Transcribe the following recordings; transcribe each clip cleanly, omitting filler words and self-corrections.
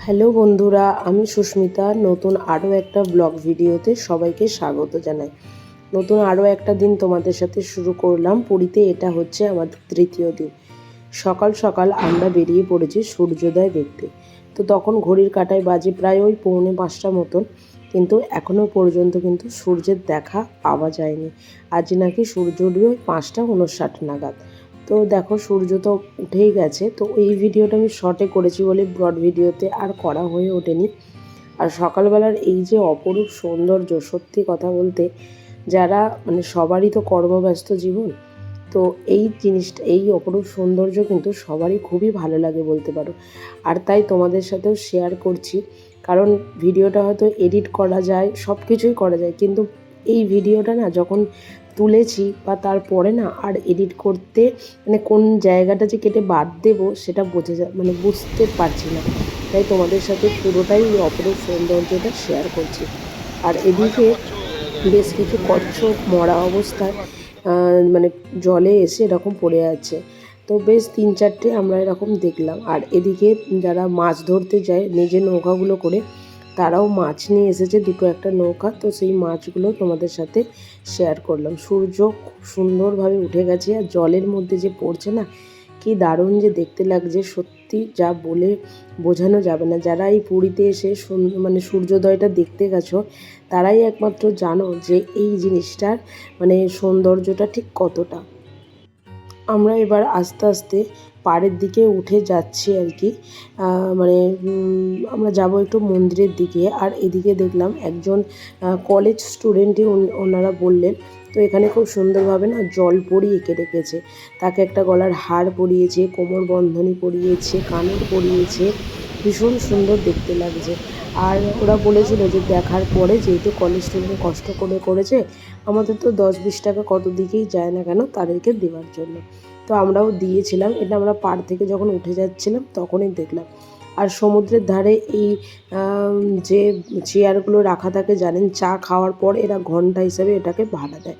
Hello বন্ধুরা, আমি সুস্মিতা। নতুন আরও একটা ব্লগ ভিডিওতে সবাইকে স্বাগত জানাই। নতুন আরও একটা দিন তোমাদের সাথে শুরু করলাম। পুরীতে এটা হচ্ছে আমাদের তৃতীয় দিন। সকাল সকাল আমরা বেরিয়ে পড়েছি সূর্যোদয় দেখতে। তো তখন ঘড়ির কাঁটায় বাজে প্রায় ওই 4:45 মতন, কিন্তু এখনও পর্যন্ত কিন্তু সূর্যের দেখা পাওয়া যায়নি। আজ নাকি সূর্য উঠবে 5:59 নাগাদ। তো দেখো, সূর্য তো উঠেই গেছে। তো এই ভিডিওটা আমি শর্টে করেছি বলে ব্রড ভিডিওতে আর করা হয়ে ওঠেনি। আর সকালবেলার এই যে অপরূপ সৌন্দর্য, সত্যি কথা বলতে, যারা সবারই তো কর্মব্যস্ত জীবন, তো এই জিনিসটা, এই অপরূপ সৌন্দর্য কিন্তু সবারই খুবই ভালো লাগে বলতে পারো। আর তাই তোমাদের সাথেও শেয়ার করছি, কারণ ভিডিওটা হয়তো এডিট করা যায়, সব কিছুই করা যায়, কিন্তু এই ভিডিওটা না যখন তুলেছি বা তারপরে না আর এডিট করতে কোন জায়গাটা যে কেটে বাদ দেবো সেটা বুঝতে পারছি না। তাই তোমাদের সাথে পুরোটাই এই অপরূপ সৌন্দর্যটা শেয়ার করছি। আর এদিকে বেশ কিছু কচ্ছপ মরা অবস্থায় জলে এসে এরকম পড়ে আছে। তো বেশ 3-4টে আমরা এরকম দেখলাম। আর এদিকে যারা মাছ ধরতে যায় নিজের নৌকাগুলো করে, তারাও মাছ নিয়ে এসেছে, দুটো একটা নৌকা। তো সেই মাছগুলো তোমাদের সাথে শেয়ার করলাম। সূর্য খুব সুন্দরভাবে উঠে গেছে, আর জলের মধ্যে যে পড়ছে না, কি দারুণ যে দেখতে লাগছে, সত্যি যা বলে বোঝানো যাবে না। যারা এই পুরীতে এসে সূর্যোদয়টা দেখতে গেছো, তারাই একমাত্র জানো যে এই জিনিসটার সৌন্দর্যটা ঠিক কতটা। আমরা এবার আস্তে আস্তে পাড়ের দিকে উঠে যাচ্ছি আর কি। আমরা যাব একটু মন্দিরের দিকে। আর এদিকে দেখলাম একজন কলেজ স্টুডেন্টই ওনারা বললেন, তো এখানে খুব সুন্দরভাবে না জলপরি এঁকে রেখেছে। তাকে একটা গলার হার পরিয়েছে, কোমর বন্ধনী পরিয়েছে, কানের পরিয়েছে, ভীষণ সুন্দর দেখতে লাগছে। আর ওরা বলেছিল যে দেখার পরে, যেহেতু কলেজ স্টুডেন্ট কষ্ট করে করেছে, আমাদের তো 10-20 টাকা কত দিকেই যায় না কেন তাদেরকে দেওয়ার জন্য। তো আমরাও দিয়েছিলাম। এটা আমরা পাড় থেকে যখন উঠে যাচ্ছিলাম তখনই দেখলাম। আর সমুদ্রের ধারে এই যে চেয়ারগুলো রাখা থাকে, জানেন, চা খাওয়ার পর এরা ঘন্টা হিসাবে এটাকে ভাড়া দেয়।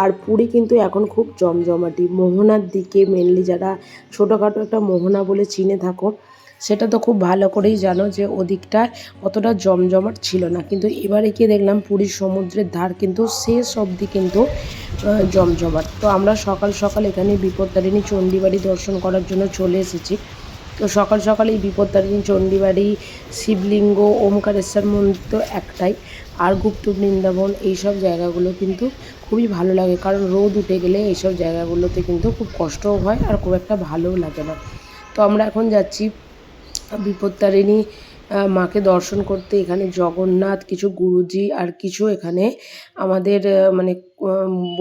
আর পুরী কিন্তু এখন খুব জমজমাটি। মোহনার দিকে মেনলি যারা ছোটোখাটো একটা মোহনা বলে চিনে থাকো, সেটা তো খুব ভালো করেই জানো যে ওদিকটা অতটা জমজমাট ছিল না। কিন্তু এবারে গিয়ে দেখলাম পুরীর সমুদ্রের ধার কিন্তু শেষ অবধি কিন্তু জমজমাট। তো আমরা সকাল সকাল এখানে বিপত্তারিণী চণ্ডীবাড়ি দর্শন করার জন্য চলে এসেছি। তো সকাল সকাল এই বিপত্তারিণী চণ্ডীবাড়ি, শিবলিঙ্গ, ওমকারেশ্বর মন্দির তো একটাই, আর গুপ্ত বৃন্দাবন, এইসব জায়গাগুলো কিন্তু খুবই ভালো লাগে। কারণ রোদ উঠে গেলে এইসব জায়গাগুলোতে কিন্তু খুব কষ্টও হয় আর খুব একটা ভালোও লাগে না। তো আমরা এখন যাচ্ছি বিপত্তারিণী মাকে দর্শন করতে। এখানে জগন্নাথ, কিছু গুরুজি আর কিছু এখানে আমাদের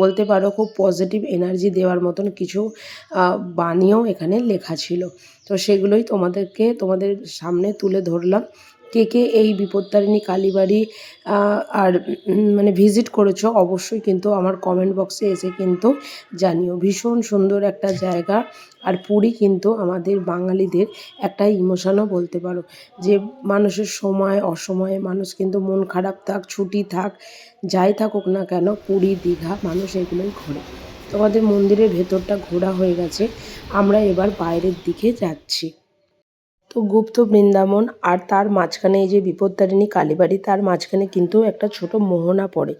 বলতে পারো খুব পজিটিভ এনার্জি দেওয়ার মতন কিছু বাণীও এখানে লেখা ছিল। তো সেগুলোই তোমাদের সামনে তুলে ধরলাম। কে কে এই বিপত্তারিণী কালীবাড়ি আর ভিজিট করেছো অবশ্যই কিন্তু আমার কমেন্ট বক্সে এসে কিন্তু জানিও। ভীষণ সুন্দর একটা জায়গা। আর পুরী কিন্তু আমাদের বাঙালিদের একটা ইমোশনও বলতে পারো, যে মানুষের সময় অসময়ে মানুষ কিন্তু মন খারাপ থাক, ছুটি থাক, যাই থাকুক না কেন, পুরী, দীঘা মানুষ এগুলোই ঘোরে। তোমাদের মন্দিরের ভেতরটা ঘোরা হয়ে গেছে, আমরা এবার বাইরের দিকে যাচ্ছি। তো গুপ্ত বৃন্দাবন আর তার মাঝখানে এই যে বিপত্তারিণী কালীবাড়ি, তার মাঝখানে কিন্তু একটা ছোট মোহনা পড়ে।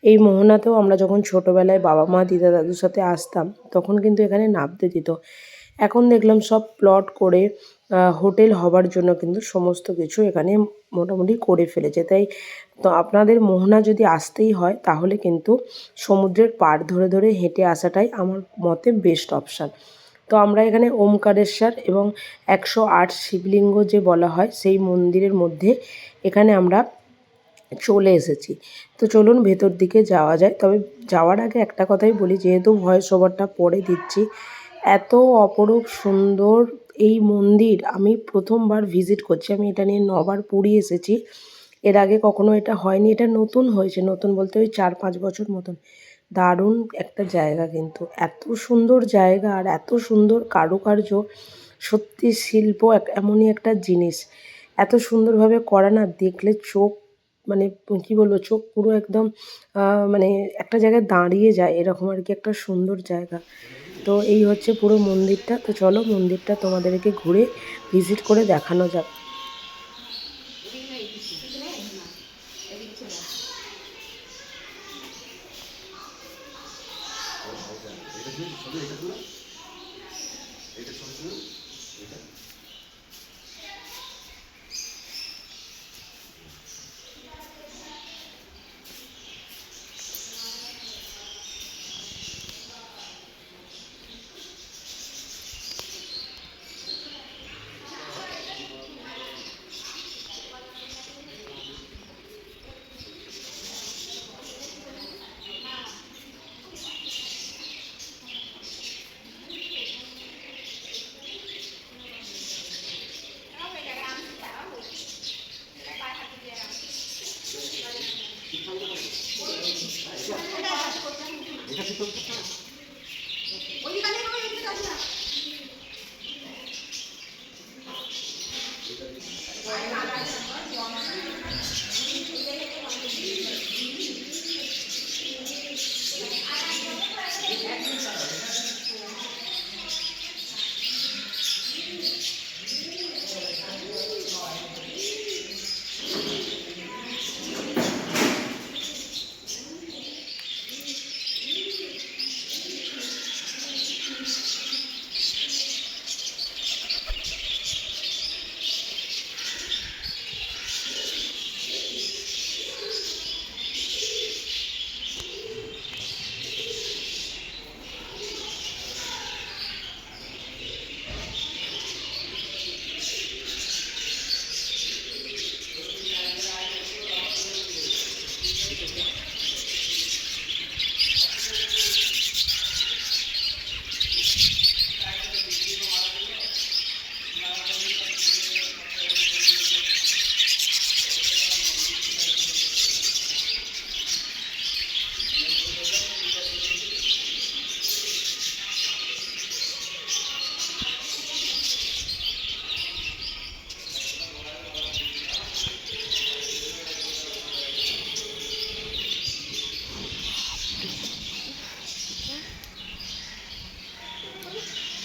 এই মোহনাতেও আমরা যখন ছোটোবেলায় বাবা মা, দিদা দাদুর সাথে আসতাম, তখন কিন্তু এখানে নামতে দিত। এখন দেখলাম সব প্লট করে হোটেল হবার জন্য কিন্তু সমস্ত কিছু এখানে মোটামুটি করে ফেলেছে। তাই তো আপনাদের মোহনা যদি আসতেই হয়, তাহলে কিন্তু সমুদ্রের পাড় ধরে ধরে হেঁটে আসাটাই আমার মতে বেস্ট অপশান। তো আমরা এখানে ওমকারেশ্বর এবং 108 শিবলিঙ্গ যে বলা হয়, সেই মন্দিরের মধ্যে এখানে আমরা চলে এসেছি। তো চলুন ভেতর দিকে যাওয়া যায়। তবে যাওয়ার আগে একটা কথাই বলি, যেহেতু ভয়েস ওভারটা পরে দিচ্ছি, এত অপরূপ সুন্দর এই মন্দির আমি প্রথমবার ভিজিট করছি। আমি এটা নিয়ে 9বার পুরী এসেছি, এর আগে কখনো এটা হয়নি। এটা নতুন হয়েছে, নতুন বলতে ওই 4-5 বছর মতন। দারুণ একটা জায়গা, কিন্তু এত সুন্দর জায়গা আর এত সুন্দর কারুকার্য। সত্যি শিল্প এমনই একটা জিনিস, এত সুন্দরভাবে করা না, দেখলে চোখ কী বলবো, চোখ পুরো একদম একটা জায়গায় দাঁড়িয়ে যায়, এরকম আর কি একটা সুন্দর জায়গা। তো এই হচ্ছে পুরো মন্দিরটা। তো চলো মন্দিরটা তোমাদেরকে ঘুরে ভিজিট করে দেখানো যাক।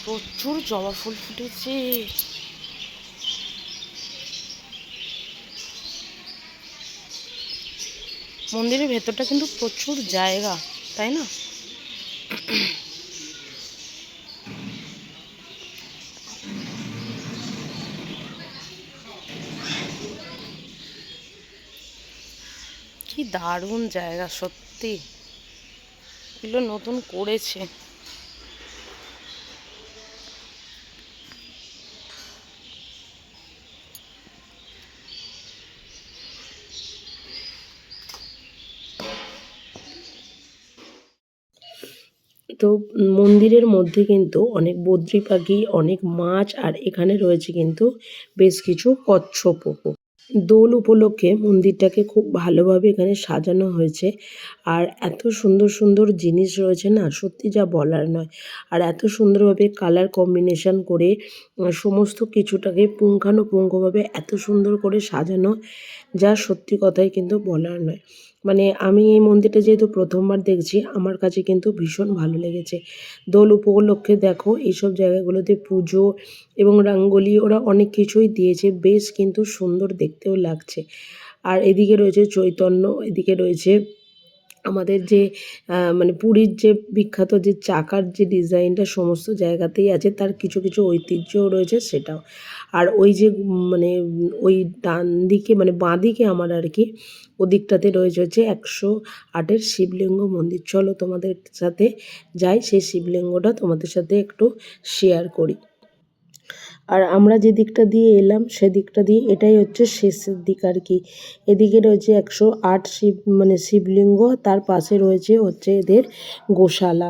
প্রচুর জবা ফুল ফুটেছে। মন্দিরের ভেতরটা কিন্তু প্রচুর জায়গা, তাই না? কি দারুণ জায়গা সত্যি, এগুলো নতুন করেছে। তো মন্দিরের মধ্যে কিন্তু অনেক বদ্রি পাখি, অনেক মাছ, আর এখানে রয়েছে কিন্তু বেশ কিছু কচ্ছপও। দোল উপলক্ষে মন্দিরটাকে খুব ভালোভাবে এখানে সাজানো হয়েছে। আর এত সুন্দর সুন্দর জিনিস রয়েছে না, সত্যি যা বলার নয়। আর এত সুন্দরভাবে কালার কম্বিনেশন করে সমস্ত কিছুটাকে পুঙ্খানুপুঙ্খভাবে এত সুন্দর করে সাজানো, যা সত্যি কথাই কিন্তু বলার নয়। মানে আমি এই মন্দিরটা যেহেতু প্রথমবার দেখছি, আমার কাছে কিন্তু ভীষণ ভালো লেগেছে। দোল উপলক্ষে দেখো এইসব জায়গাগুলোতে পুজো এবং রঙ্গোলি ওরা অনেক কিছুই দিয়েছে, বেশ কিন্তু সুন্দর দেখতেও লাগছে। আর এদিকে রয়েছে চৈতন্য, এদিকে রয়েছে আমাদের যে মানে পুরীর যে বিখ্যাত যে চাকার যে ডিজাইনটা সমস্ত জায়গাতেই আছে, তার কিছু কিছু ঐতিহ্যও রয়েছে সেটাও। আর ওই যে মানে ওই ডান দিকে মানে বাঁ দিকে আমার আর কি, ওদিকটাতে রয়েছে হচ্ছে 108-এর শিবলিঙ্গ মন্দির। চলো তোমাদের সাথে যাই, সেই শিবলিঙ্গটা তোমাদের সাথে একটু শেয়ার করি। আর আমরা যে দিকটা দিয়ে এলাম সেদিকটা দিয়ে এটাই হচ্ছে শেষের দিক আর কি। এদিকে রয়েছে 108 শিবলিঙ্গ, তার পাশে রয়েছে হচ্ছে এদের গোশালা।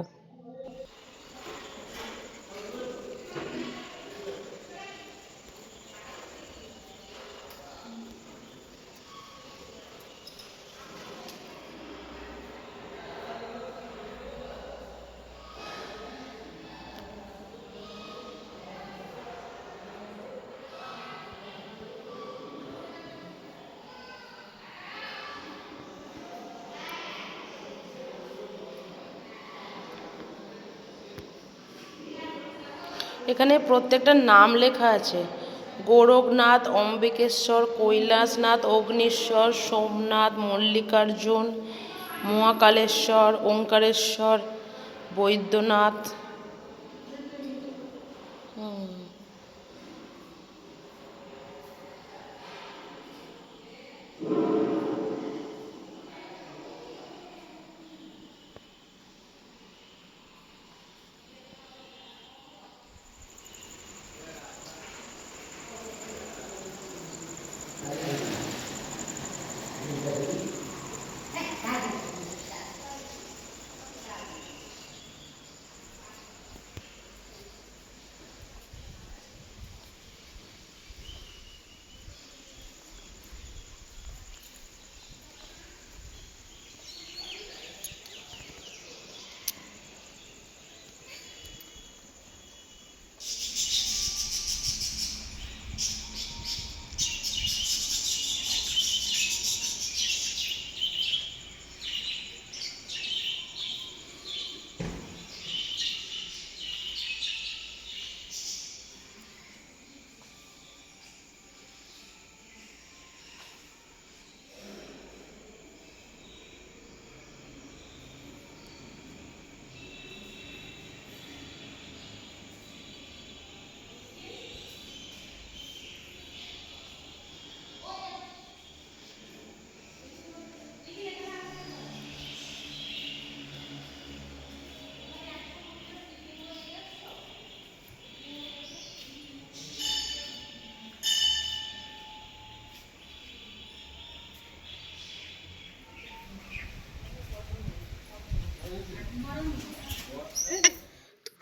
এখানে প্রত্যেকটা নাম লেখা আছে: গোরখনাথ, অম্বিকেশ্বর, কৈলাসনাথ, অগ্নিশ্বর, সোমনাথ, মল্লিকার্জুন, মহাকালেশ্বর, ওঙ্কারেশ্বর, বৈদ্যনাথ।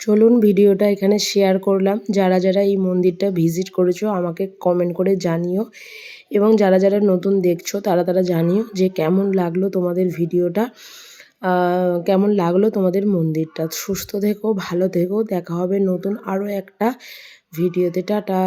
চলুন ভিডিওটা এখানে শেয়ার করলাম। যারা যারা এই মন্দিরটা ভিজিট করেছো আমাকে কমেন্ট করে জানিও, এবং যারা যারা নতুন দেখছো তারা তারা জানিও যে কেমন লাগলো তোমাদের ভিডিওটা, কেমন লাগলো তোমাদের মন্দিরটা। সুস্থ থেকো, ভালো থেকো, দেখা হবে নতুন আরও একটা ভিডিওতে। টাটা।